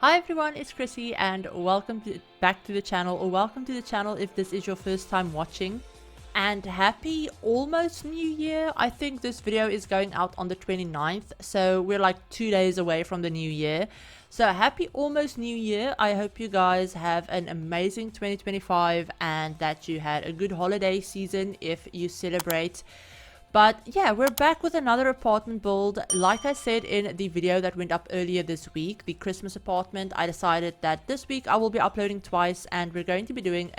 Hi everyone, it's Chrissie and back to the channel, or welcome to the channel if this is your first time watching. And happy almost New Year. I think this video is going out on the 29th, so we're like 2 days away from the New Year. So happy almost New Year. I hope you guys have an amazing 2025 and that you had a good holiday season if you celebrate. But yeah, we're back with another apartment build. Like I said in the video that went up earlier this week, the Christmas apartment, I decided that this week I will be uploading twice and we're going to be doing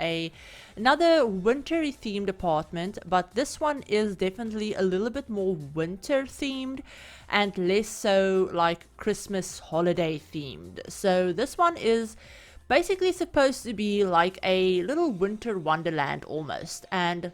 another wintry themed apartment. But this one is definitely a little bit more winter themed and less so like Christmas holiday themed. So this one is basically supposed to be like a little winter wonderland almost. And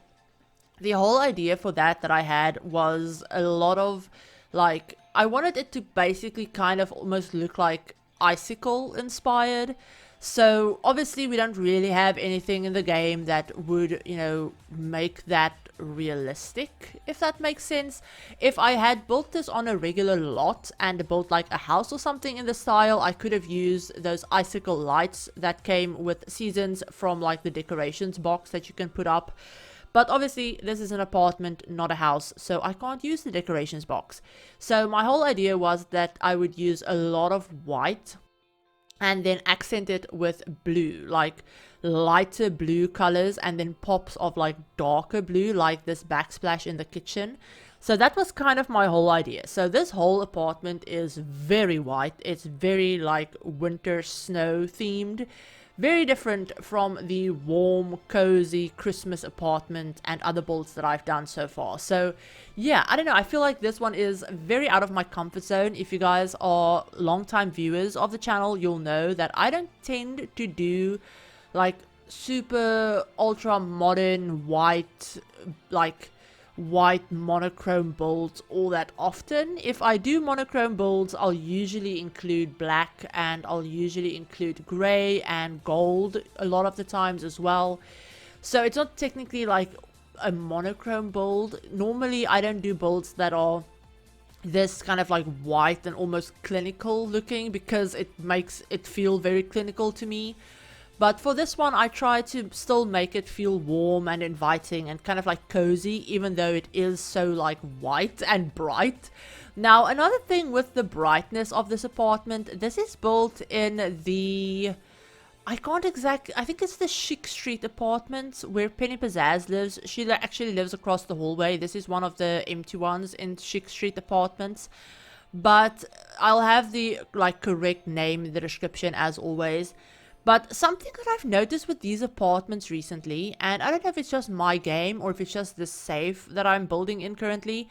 the whole idea for that I had was a lot of like, I wanted it to basically kind of almost look like icicle inspired. So obviously we don't really have anything in the game that would, you know, make that realistic, if that makes sense. If I had built this on a regular lot and built like a house or something in the style, I could have used those icicle lights that came with seasons from like the decorations box that you can put up. But obviously this is an apartment, not a house, so I can't use the decorations box. So my whole idea was that I would use a lot of white and then accent it with blue, like lighter blue colors and then pops of like darker blue, like this backsplash in the kitchen. So that was kind of my whole idea. So this whole apartment is very white. It's very like winter snow themed. Very different from the warm, cozy Christmas apartment and other builds that I've done so far. So yeah, I don't know. I feel like this one is very out of my comfort zone. If you guys are long-time viewers of the channel, you'll know that I don't tend to do like super ultra modern white, like white monochrome builds all that often. If I do monochrome builds, I'll usually include black and I'll usually include gray and gold a lot of the times as well. So it's not technically like a monochrome build. Normally I don't do builds that are this kind of like white and almost clinical looking because it makes it feel very clinical to me. But for this one, I try to still make it feel warm and inviting and kind of like cozy, even though it is so like white and bright. Now, another thing with the brightness of this apartment, this is built in the, I think it's the Chic Street apartments where 𝘕𝘕𝘴𝘴 lives. She actually lives across the hallway. This is one of the empty ones in Chic Street apartments. But I'll have the like correct name in the description as always. But something that I've noticed with these apartments recently, and I don't know if it's just my game or if it's just the safe that I'm building in currently,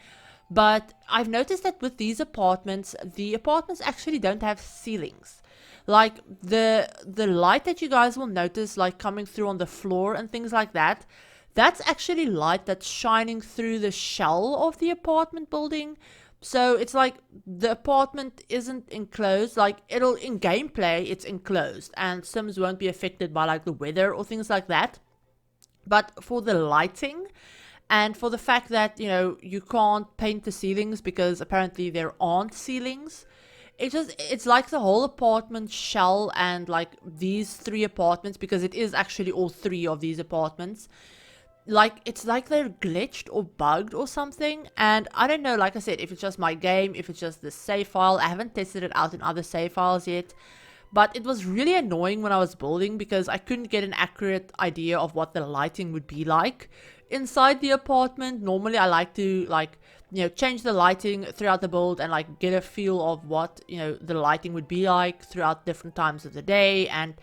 but I've noticed that with these apartments, the apartments actually don't have ceilings. Like the light that you guys will notice like coming through on the floor and things like that, that's actually light that's shining through the shell of the apartment building. So it's like the apartment isn't enclosed, like it'll in gameplay it's enclosed and Sims won't be affected by like the weather or things like that. But for the lighting and for the fact that, you know, you can't paint the ceilings because apparently there aren't ceilings, it's like the whole apartment shell and like these three apartments, because it is actually all three of these apartments, like it's like they're glitched or bugged or something. And I don't know, like I said, if it's just my game, if it's just the save file. I haven't tested it out in other save files yet, but it was really annoying when I was building because I couldn't get an accurate idea of what the lighting would be like inside the apartment. Normally I like to like, you know, change the lighting throughout the build and like get a feel of what, you know, the lighting would be like throughout different times of the day and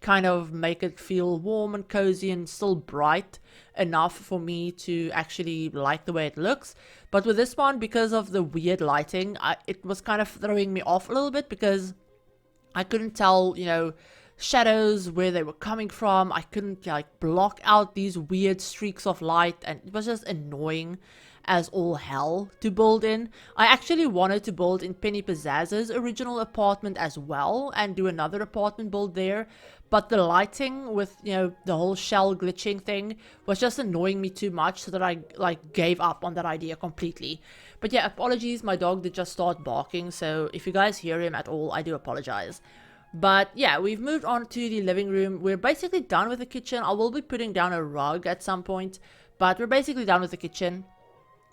kind of make it feel warm and cozy and still bright enough for me to actually like the way it looks. But with this one, because of the weird lighting, it was kind of throwing me off a little bit because I couldn't tell, you know, shadows where they were coming from. I couldn't like block out these weird streaks of light, and it was just annoying as all hell to build in. I actually wanted to build in 𝘕𝘕𝘴𝘴's original apartment as well and do another apartment build there, but the lighting with, you know, the whole shell glitching thing was just annoying me too much, so that I like gave up on that idea completely. But yeah, apologies, my dog did just start barking, so if you guys hear him at all, I do apologize. But yeah, we've moved on to the living room. We're basically done with the kitchen. I will be putting down a rug at some point, but we're basically done with the kitchen.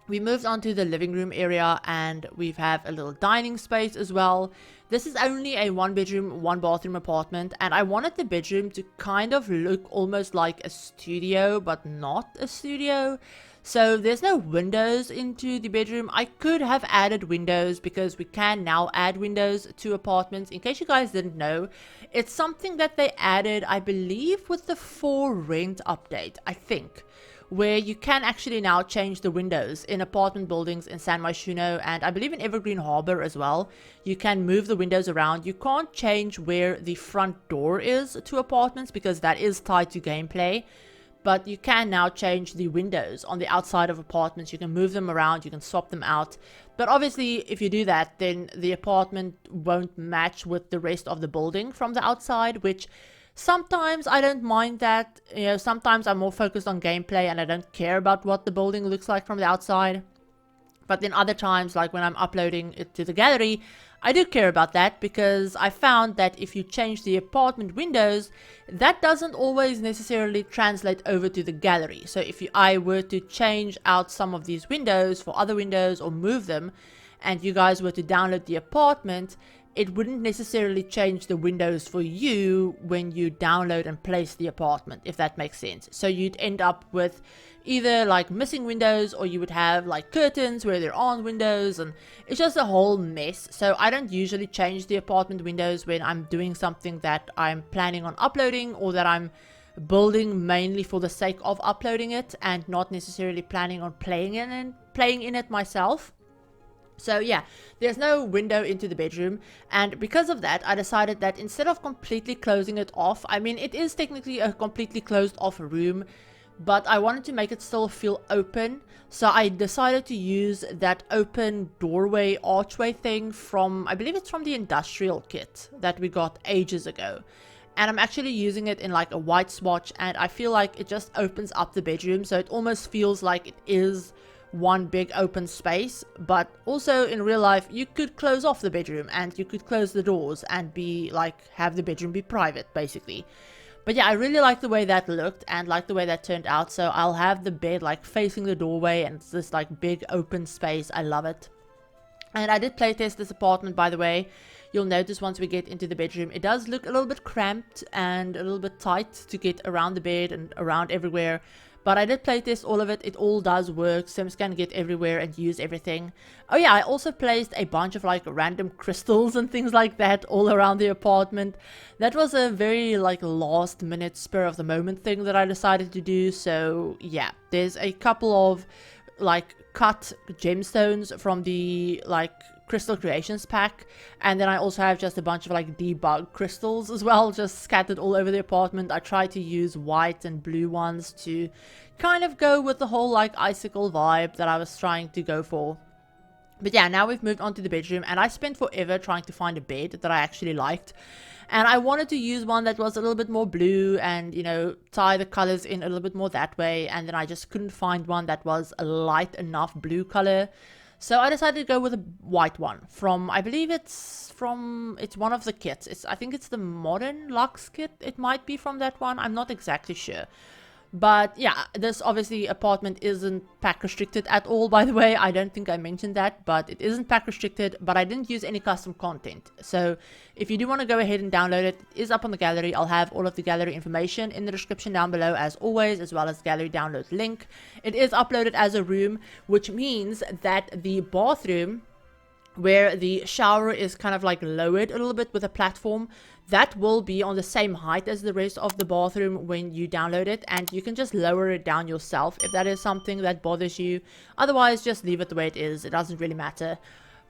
We moved on to the living room area, and we have a little dining space as well. This is only a 1-bedroom, 1-bathroom apartment, and I wanted the bedroom to kind of look almost like a studio, but not a studio. So there's no windows into the bedroom. I could have added windows because we can now add windows to apartments. In case you guys didn't know, it's something that they added, I believe, with the For Rent update, I think, where you can actually now change the windows in apartment buildings in Myshuno, and I believe in Evergreen Harbor as well. You can move the windows around. You can't change where the front door is to apartments because that is tied to gameplay. But you can now change the windows on the outside of apartments. You can move them around, you can swap them out. But obviously, if you do that, then the apartment won't match with the rest of the building from the outside, which sometimes I don't mind that. You know, sometimes I'm more focused on gameplay and I don't care about what the building looks like from the outside. But then other times, like when I'm uploading it to the gallery, I do care about that, because I found that if you change the apartment windows, that doesn't always necessarily translate over to the gallery. So if I were to change out some of these windows for other windows or move them, and you guys were to download the apartment, it wouldn't necessarily change the windows for you when you download and place the apartment, if that makes sense. So you'd end up with either like missing windows, or you would have like curtains where there aren't windows, and it's just a whole mess. So I don't usually change the apartment windows when I'm doing something that I'm planning on uploading, or that I'm building mainly for the sake of uploading it and not necessarily planning on playing in it myself. So yeah, there's no window into the bedroom, and because of that, I decided that instead of completely closing it off, I mean, it is technically a completely closed off room, but I wanted to make it still feel open. So I decided to use that open doorway archway thing from, I believe it's from the industrial kit that we got ages ago. And I'm actually using it in like a white swatch, and I feel like it just opens up the bedroom, so it almost feels like it is one big open space. But also in real life, you could close off the bedroom and you could close the doors and be like, have the bedroom be private basically. But yeah, I really like the way that looked and like the way that turned out. So I'll have the bed like facing the doorway, and it's this like big open space. I love it. And I did playtest this apartment, by the way. You'll notice once we get into the bedroom, it does look a little bit cramped and a little bit tight to get around the bed and around everywhere. But I did playtest all of it. It all does work. Sims can get everywhere and use everything. Oh yeah, I also placed a bunch of like random crystals and things like that all around the apartment. That was a very like last minute spur of the moment thing that I decided to do. So yeah, there's a couple of like cut gemstones from the like crystal creations pack, and then I also have just a bunch of like debug crystals as well, just scattered all over the apartment. I tried to use white and blue ones to kind of go with the whole like icicle vibe that I was trying to go for. But yeah, now we've moved on to the bedroom, and I spent forever trying to find a bed that I actually liked, and I wanted to use one that was a little bit more blue and, you know, tie the colors in a little bit more that way, and then I just couldn't find one that was a light enough blue color. So I decided to go with a white one from, I believe it's one of the kits. I think it's the Modern Luxe kit. It might be from that one. I'm not exactly sure. But yeah, this obviously apartment isn't pack restricted at all, by the way. I don't think I mentioned that, but it isn't pack restricted, but I didn't use any custom content. So if you do want to go ahead and download it, it is up on the gallery. I'll have all of the gallery information in the description down below as always, as well as gallery download link. It is uploaded as a room, which means that the bathroom, where the shower is kind of like lowered a little bit with a platform, that will be on the same height as the rest of the bathroom when you download it, and you can just lower it down yourself if that is something that bothers you. Otherwise, just leave it the way it is. It doesn't really matter.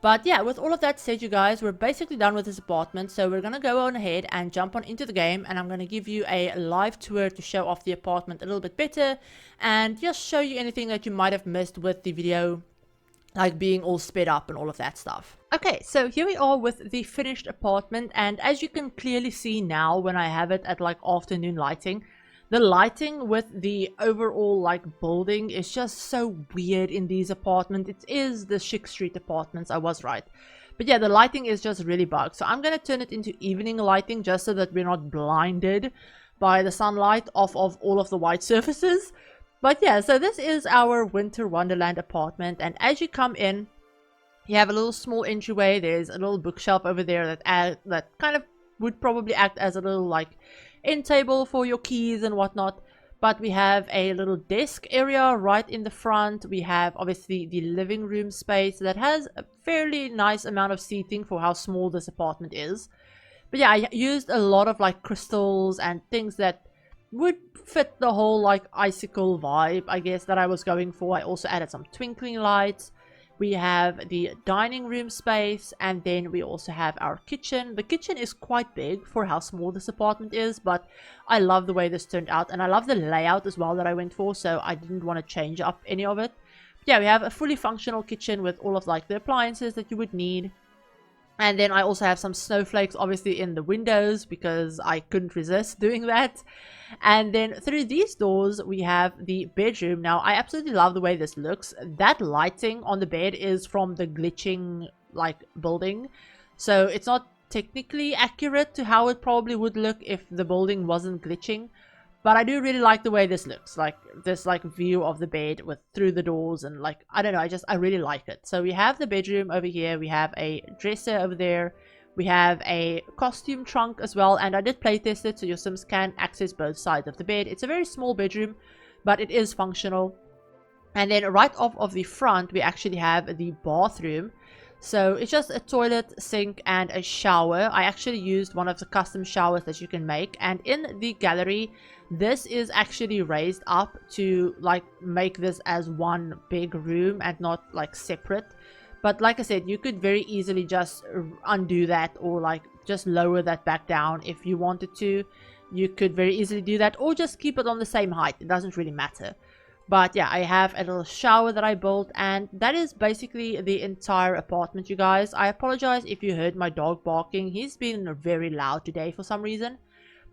But yeah, with all of that said, you guys, we're basically done with this apartment, so we're gonna go on ahead and jump on into the game, and I'm gonna give you a live tour to show off the apartment a little bit better and just show you anything that you might have missed with the video, like being all sped up and all of that stuff. Okay, so here we are with the finished apartment, and as you can clearly see now when I have it at like afternoon lighting, the lighting with the overall like building is just so weird in these apartments. It is the Chic Street apartments, I was right. But yeah, the lighting is just really bugged. So I'm going to turn it into evening lighting just so that we're not blinded by the sunlight off of all of the white surfaces. But yeah, so this is our Winter Wonderland apartment. And as you come in, you have a little small entryway. There's a little bookshelf over there that kind of would probably act as a little like end table for your keys and whatnot. But we have a little desk area right in the front. We have obviously the living room space that has a fairly nice amount of seating for how small this apartment is. But yeah, I used a lot of like crystals and things that would fit the whole like icicle vibe, I guess, that I was going for. I also added some twinkling lights. We have the dining room space, and then we also have our kitchen. The kitchen is quite big for how small this apartment is, but I love the way this turned out, and I love the layout as well that I went for, so I didn't want to change up any of it. But yeah, we have a fully functional kitchen with all of like the appliances that you would need. And then I also have some snowflakes obviously in the windows because I couldn't resist doing that. And then through these doors we have the bedroom. Now I absolutely love the way this looks. That lighting on the bed is from the glitching like building. So it's not technically accurate to how it probably would look if the building wasn't glitching. But I do really like the way this looks, like this like view of the bed with through the doors, and like I don't know, I really like it. So we have the bedroom over here, we have a dresser over there, we have a costume trunk as well, and I did playtest it so your Sims can access both sides of the bed. It's a very small bedroom, but it is functional. And then right off of the front we actually have the bathroom. So it's just a toilet, sink, and a shower. I actually used one of the custom showers that you can make, and in the gallery this is actually raised up to like make this as one big room and not like separate. But like I said, you could very easily just undo that, or like just lower that back down if you wanted to. You could very easily do that, or just keep it on the same height. It doesn't really matter. But yeah, I have a little shower that I built, and that is basically the entire apartment, you guys. I apologize if you heard my dog barking. He's been very loud today for some reason.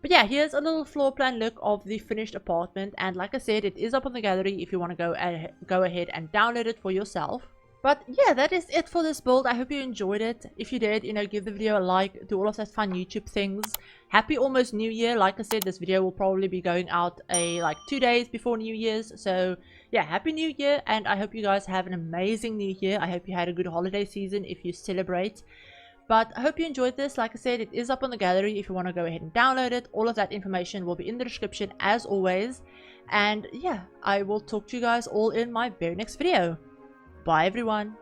But yeah, here's a little floor plan look of the finished apartment, and like I said, it is up on the gallery if you want to go ahead and download it for yourself. But yeah, that is it for this build. I hope you enjoyed it. If you did, give the video a like, do all of that fun YouTube things. Happy almost New Year. Like I said, this video will probably be going out like 2 days before New Year's. So yeah, Happy New Year, and I hope you guys have an amazing New Year. I hope you had a good holiday season if you celebrate. But I hope you enjoyed this. Like I said, it is up on the gallery if you want to go ahead and download it. All of that information will be in the description as always. And yeah, I will talk to you guys all in my very next video. Bye everyone.